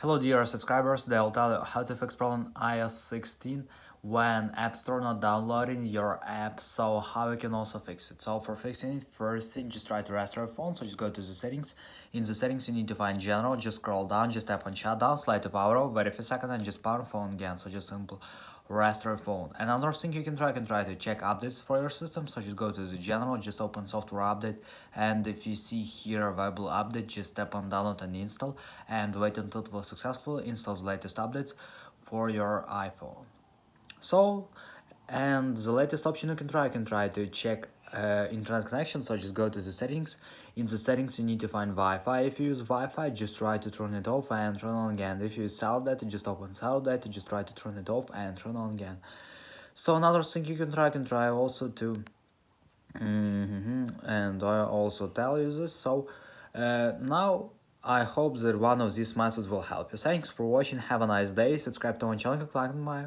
Hello dear subscribers, today I'll tell you how to fix problem iOS 16 when App Store not downloading your app, so how you can also fix it. So for fixing it, first thing, just try to restore your phone, so just go to the settings. In the settings you need to find general, just scroll down, just tap on shutdown, slide to power off, wait a few seconds and just power phone again, so just simple restore phone. Another thing you can try to check updates for your system, so just go to the general, just open software update, and if you see here available update, just tap on download and install and wait until it will successfully install the latest updates for your iPhone. So, and the latest option you can try to check internet connection, so just go to the settings. In the settings you need to find Wi-Fi. If you use Wi-Fi, just try to turn it off and turn on again. If you use cellular data, just open cellular data, just try to turn it off and turn on again. So another thing you can try also to and I also tell you this. So now I hope that one of these methods will help you. Thanks for watching, have a nice day, subscribe to my channel, click on my